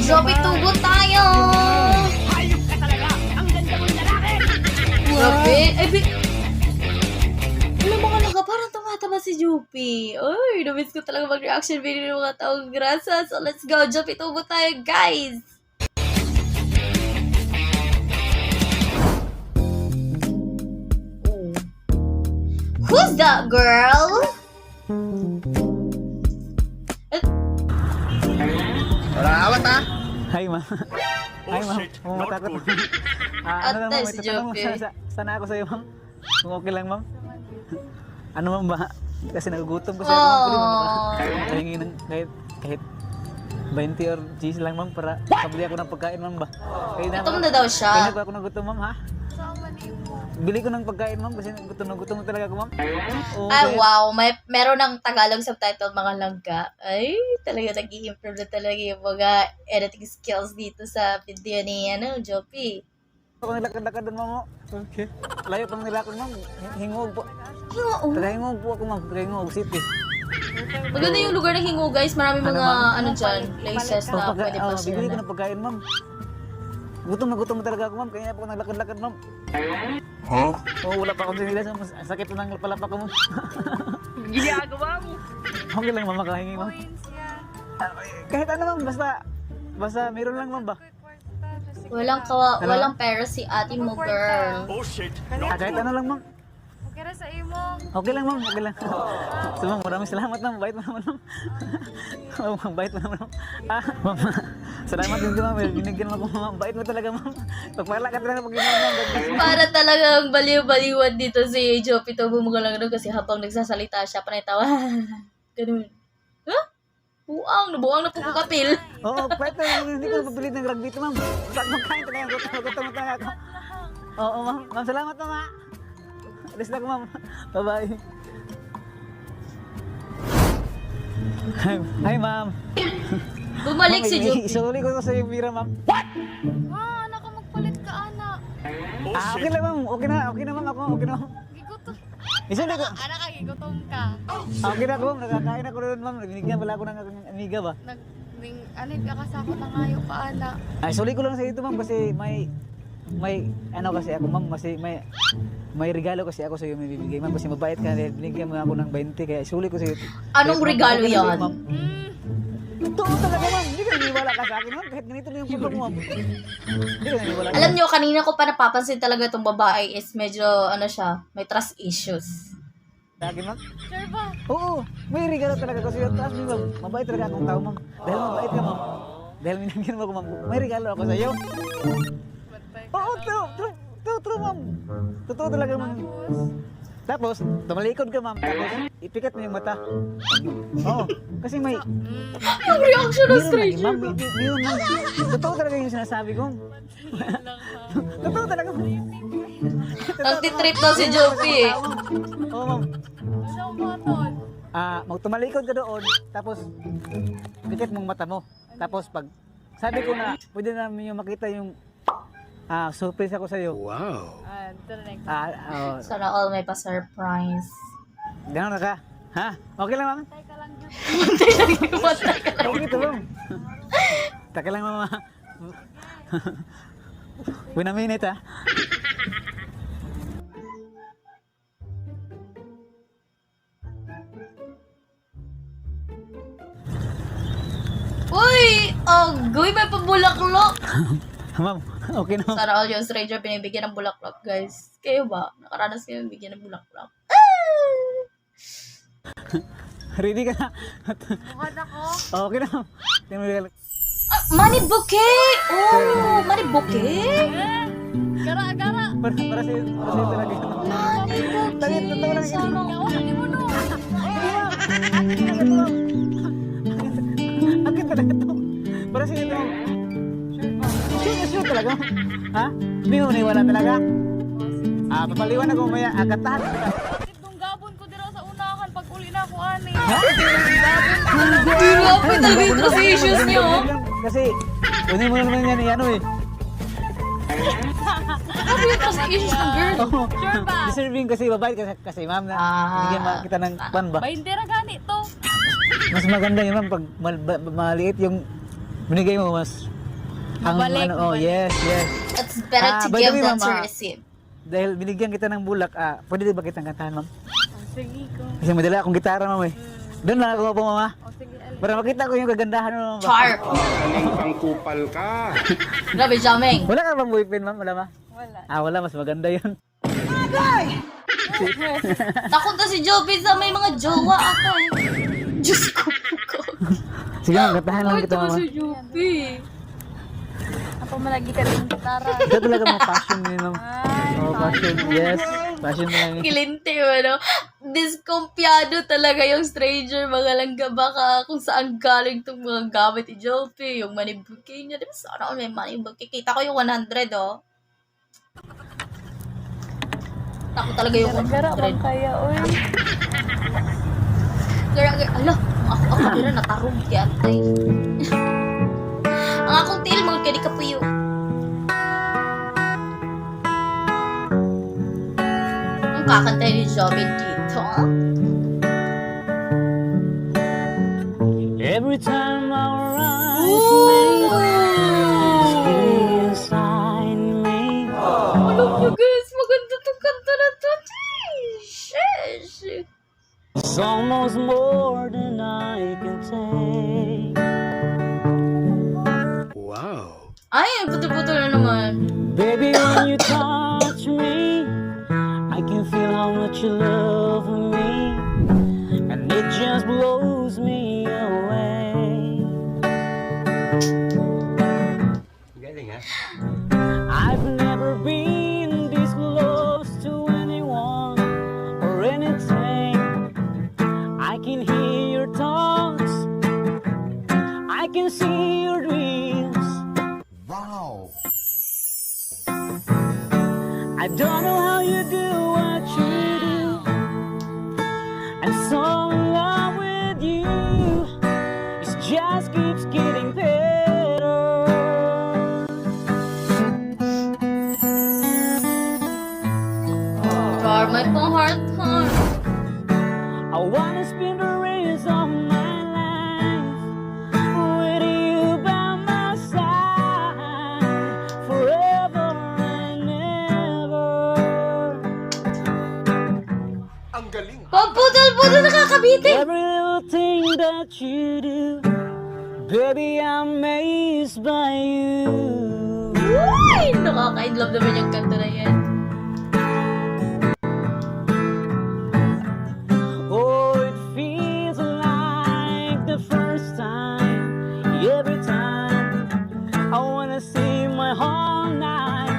Joby, tugot tayo! Hayop ka talaga! Ang ganda mong lalaki! Grabe! Alam mo ka parang tumataba si Joby. Ay, namiss ko talaga mag-reaction video ng mga taong grasa. So, let's go! Joby, tugot tayo, guys! Oh. Who's that girl? Wala awat ha? Hi, ma'am. Hi, ma'am. Matakot. Ano lang, ma'am? May si tatanong Joby. sana ako sa'yo, ma'am. Kung okay lang, ma'am. Ano, ma'am ba? Kasi nagugutom ko sa'yo, ma'am. Pwede mo ba? Kahingi ng kahit 20 or cheese lang, ma'am, para pabili ako ng pagkain, ma'am ba? Gutom na daw siya. Kaya ako nagutom, ma'am, ha? Bili ko ng pagkain, ma'am, kasi gutom na talaga ako, ma'am. Oo, Ay, kaya- wow. Meron ng Tagalog subtitle, mga langga. Ay, talaga nag-i-improve na talaga yung mga editing skills dito sa video ni, Joby. Ako nilakad-lakad doon, ma'am. Okay. Layo pang nilakad, ma'am. Hingog po. Oo. Taga-hingog po ako, ma'am. Taga-hingog City. Maganda yung lugar ng Hingo, guys. Marami mga, dyan, places na pwede pa bibili ko siya. ng pagkain, ma'am. Gutom na talaga ako, ma'am. Kaya ako naglakad-lakad, ma'am. Huh? Oo, wala pa akong sinilas, ma'am. Sakit na ng palapak ko, ma'am. Ginagawa mo! Okay lang, ma'am, makahingi, ma'am. Kahit ano, ma'am. Basta meron lang, ma'am ba? Walang pera si ate mo, girl. Kahit ano lang, ma'am. Okay na sa imo. Okay lang, ma'am. Okay lang. So, ma'am, maraming salamat, ma'am. Bait mo naman, ma'am. Oo, ma'am, bait mo naman, ma'am. Ma'am, salamat din, ma'am. Binigyan mo ako, ma'am. Bait mo talaga, ma'am. Pagpala ka talaga pag ginawa, ma'am. Para talagang baliw-baliwan dito si Joby to bumugalang doon kasi habang nagsasalita siya, panay tawa. Ganun. Huh? Buang na po ko kapil. Oo, pwede. Hindi ko napapilit ng rugby ito, ma'am. Pag magkain talaga, gutom talaga ako. Oo, ma'am. Ma'am, salamat, ma'am, ha. Alis na ko, ma'am. Bye-bye. Hi, ma'am. Bumalik si Joby. Isuli ko sa yung bira, ma'am. Anak ka magpalit ka, anak. Okay lang, ma'am. Okay na, ma'am. Ako, okay na, ma'am. Gigutom. Isuli ko. Anak ka, gigutom ka. Okay na ako, ma'am. Nakakain ako doon, ma'am. Binigyan pala ako ng aking amiga ba? Anit ka kasakot na ngayon ka, anak. Ay, isuli ko lang sa ito, ma'am. Kasi may ano kasi ako, ma'am. Kasi may regalo kasi ako sa iyo may bibigay, ma'am. Kasi mabait ka. Binigyan mo ako ng 20. Kaya isuli ko sa iyo. Anong regalo yan? Totoo talaga, ma'am. Hindi ka naniwala ka sa akin, ma'am. Kahit ganito na yung puso mo, ma'am. Hindi ka naniwala. Alam nyo, kanina ko pa napapansin talaga itong babae is medyo, siya, may trust issues. Sa akin, ma'am? Sure ba? Oo. May regalo talaga kasi yung taas mo, ma'am. Mabait talaga akong tao, ma'am. Dahil mabait ka, ma'am. Dahil minagyan mo ako, ma'am. May regalo ako sa iyo. Oo, true, ma'am. Totoo talaga, ma'am. Tapos, tumalikod ka, ma'am. Tapos, ipikat mo yung mata. Oo. Kasi may... Yung reaction ng Meron lagi, stranger. ma'am. Meron, ma'am. Totoo talaga yung sinasabi ko. Totoo talaga, ma'am. Nagtitrip daw si Joby eh. Oo, ma'am. Ano ba, tol? Magtumalikod ka doon. Tapos, pikit mong mata mo. Tapos, pag... Sabi ko na, pwede namin yung makita yung... surprise ako sa'yo. Wow. Ito na next. Sana all may pa-surprise. Gano'n na ka? Ha? Okay lang, ma'am? Teka lang, Diyos. Okay ito, ma'am. Taka lang, mama. Wait a minute, ha? Uy! Agoy, may pabulaklak! Ma'am, okay na, ma'am. Sana all yung stranger binibigyan ng bulaklak, guys. Kayo ba? Nakaranas kayo bigyan ng bulaklak? Ready ka na? Bukan ako. Okay na, ma'am. Tingnan mo yung- Money bouquet! Oh, money bouquet? Gara-gara. para sa'yo talaga. Money Tangit, totoo lang bouquet! yun. Gawa ni mo no. Akin talaga ito. Para sa'yo ito. Sure talaga. Ha? Hindi mo maniwala talaga? Papaliwan ako mamaya. Katahan kita. Itong gabon ko dira sa unahan pag uli na ako ani. Grabe talaga yung trust issues niyo. Kasi, kunin mo naman yan, ano eh. Grabe yung trust issues ng girl. Oo. Sure ba? Deserving kasi babae kasi ma'am na bigyan kita ng pan ba? Baindera gani to. Mas maganda yun ma'am pag maliit yung binigay mo mas Ang Balik, ano, oh, yes, yes. It's better to by the give way, than to Mama. receive. Dahil binigyan kita ng bulak, pwede ba kitang kantahan, ma'am? Sige ko. Kasi madala akong gitara, ma'am eh. Doon lang ako po, mama. Sige, Para makita ko yung kagandahan mo, ma'am. Char! Ang kupal ka. Grabe, Jameng. Wala ka bang boyfriend, ma'am? Wala ba? wala. Wala. Mas maganda yun. Takot na si Joby sa may mga jowa ata eh. Diyos ko. Sige, ma'am. Kantahan lang Ay, kita, ito mama. si Joby. Ako malagi ka rin ng gitara. Ito talaga mga passion yun, ma'am. Ay, Oh, passion. Yes. Passion mo lang yun. Kilinte mo, no? Diskumpiyado talaga yung stranger, mga langga baka kung saan galing itong mga gamit ni Joby, yung money bouquet niya. Di ba sana may money bouquet? Kita ko yung 100, oh. Tako talaga yung gara bang 100. kaya, uy. Ala, ako dira natarong kaya tay. Ang akong tail mo kaya di ka puyo. Ang kakantay ni Joby dito, ah? Every time our eyes inside me. Alam nyo guys, maganda itong kanta na to. Sheesh. It's almost more than I can take. Wow. Ay, putol-putol na naman. Baby, when you touch me, I can feel how much you love me, and it just blows me away. Galing ha? I've never been this close to anyone or anything. I can hear your thoughts, I can see your dreams. Wow. I don't know how you do what you do. I'm so in love with you. It just keeps getting better. Char, may pang heart. I wanna spend the rest of my life with you by my side forever and ever. Ang galing. Pagputol-putol nakakabitin. Every little thing that you do, baby, I'm amazed by you. Uy, nakaka-inlove naman yung kanta na yan. Oh, it feels like the first time. Every time I wanna see my whole night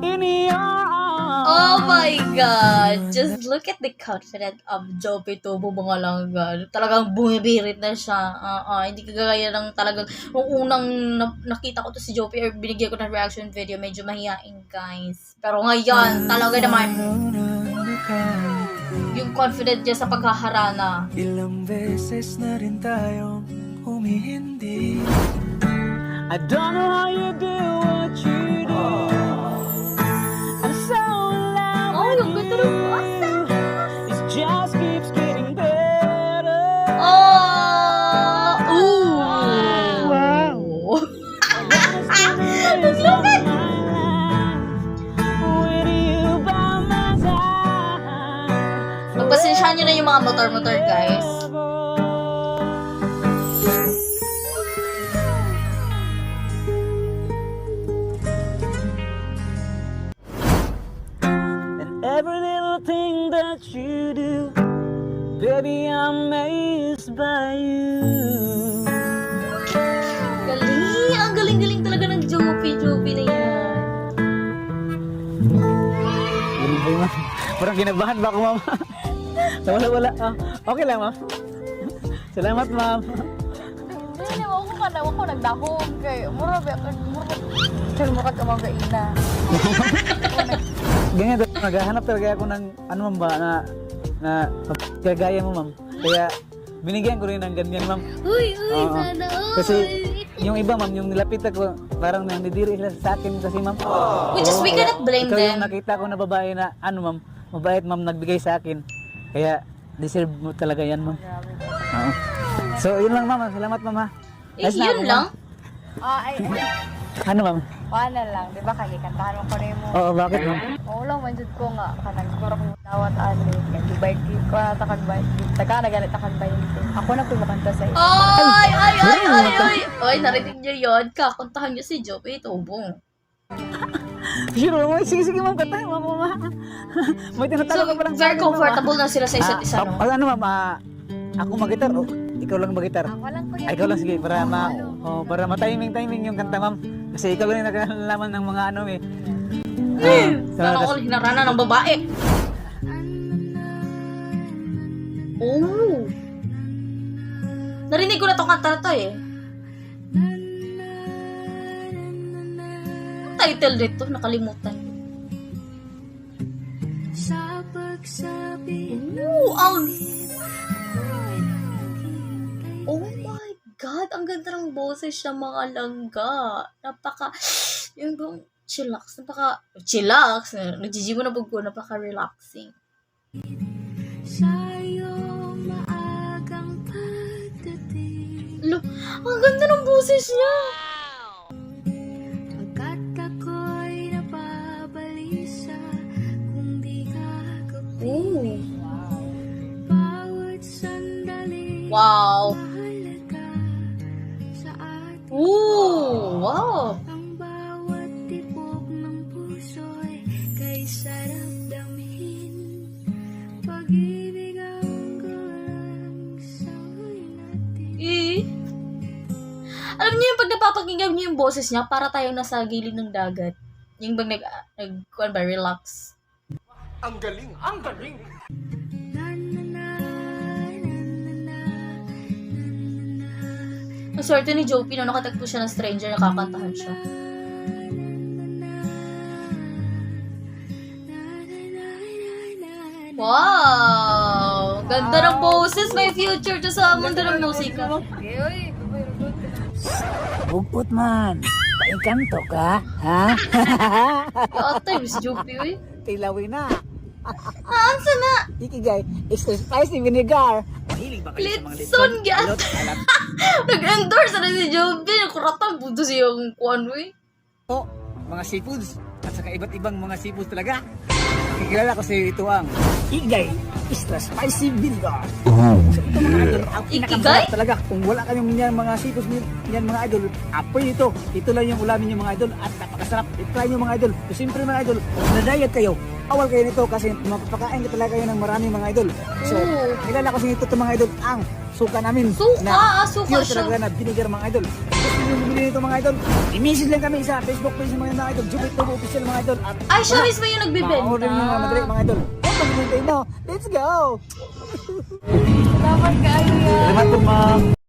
in your arms. Oh my God! Just look at the confidence of Joby Tubo, mga langga. Talagang bumibirit na siya. Hindi kagaya ng talagang, nung unang nakita ko to si Joby or binigyan ko ng reaction video, medyo mahihain guys. Pero ngayon, talaga naman, yung confident niya sa paghaharana. Ilang beses na rin tayong humihindi. I don't know how you do what you do. I'm so in love Oh, with yung ganda ng basa. you. It just keeps getting better. Oh! Ooh! Wow. I wanna spend the rest of my life with you by my side. Pagpasensyahan nyo na yung mga motor-motor guys. And every little thing that you do, baby, I'm amazed by you. Galing! Ang galing-galing talaga ng Joby na yan. Galing ba yun, ma'am? Parang kinabahan ba ako, ma'am? Wala. Okay lang, ma'am. Salamat, ma'am. Hindi naman ako ka na ako nagdahom kay mura ba kay mura ka mga ina. Ganyan, naghahanap talaga ako ng ano, ma'am ba, na kagaya mo, ma'am. Kaya binigyan ko rin ng ganyan, ma'am. Uy, Oo. sana all. Kasi yung iba, ma'am, yung nilapit ako, parang nandidiri sila sa akin kasi, ma'am. Which is, we cannot blame Ikaw yung them. nakita ko na babae na, ano, ma'am, mabait, ma'am, nagbigay sa akin. Kaya, deserve mo talaga yan, ma'am. Oo. So, yun lang, ma'am. Salamat, ma'am, ha. Eh, Ayos na yun ako, lang. ma'am. Ay, Ano ma'am? wala lang. Di ba kaya kantahan mo ko rin mo? Oo, bakit ma'am? Oo lang, manjud ko nga. Kanang siguro kung dawat ano. Kaya ko na takagbayad. Taga na ganit takagbayad. Ako na po makanta sa iyo. Ay, narinig niyo yun. Kakuntahan niyo si Joey Tobong. Sure, ma'am. Sige, ma'am. Katahin, ma'am. May So, tinatawag ka palang very comfortable na sila sa isa't isa, no? Ano ma'am, ako mag-gitar. Oh, ikaw lang mag-gitar. Ako lang po yan. Ay, ikaw lang sige para ma-timing yung kanta ma'am. Kasi ikaw lang yung nakakalaman ng mga ano eh. Sana ako hinarana ng babae. Oh. Narinig ko na tong kanta na to eh. Ang title nito, nakalimutan. Oh my God, ang ganda ng boses siya mga langga. Yung bang chillax, nagjijibo na po ko, napaka-relaxing. Lo, ang ganda ng boses niya. Oh. Wow. Ooh, wow. Ang bawat tibok ng puso'y kay sarap damhin. Pag-ibig ang kulang sa'y natin. Alam niyo yung pag napapakinggan niyo yung boses niya, para tayong nasa gilid ng dagat. Yung bang kuwan ba, relax. Ang galing! Ang galing! Ang swerte ni Joey, no, nakatagpo siya ng stranger, nakakantahan siya. Wow! Ganda ng boses, may future to sa mundo ng musika. Bugput man. Paingkanto ka, ha? Ate, Miss Joey, uy. Tilawin na. Ansa na? Ikigay, extra spicy vinegar. Mahilig ba kayo sa mga Litson, gas. Alot, alam. Nag-endorse na si Joey. Nakuratan, buto siyang kuwan, uy. Po, mga seafoods. At saka iba't ibang mga seafoods talaga. Kikilala ko sa iyo ito ang Ikigay extra spicy vinegar. So ito mga idol, ang pinakamasarap talaga. Kung wala kayong yan mga seafoods yan mga idol, apoy ito. Ito lang yung ulamin yung mga idol at napakasarap. I-try nyo mga idol. So siyempre mga idol, kung na-diet kayo, awal kayo nito kasi mapapakain ka talaga kayo ng marami mga idol. So, kilala ko sa ito mga idol ang suka namin. Suka Pure siya. talaga na vinegar mga idol. Gusto nyo bumili nito mga idol, i-message lang kami sa Facebook page mga idol, Joey Tobo Official mga idol. At Ay, siya mismo yung ma-order nyo mga madali mga idol. Let's go! Salamat kayo yan. Salamat po ma'am.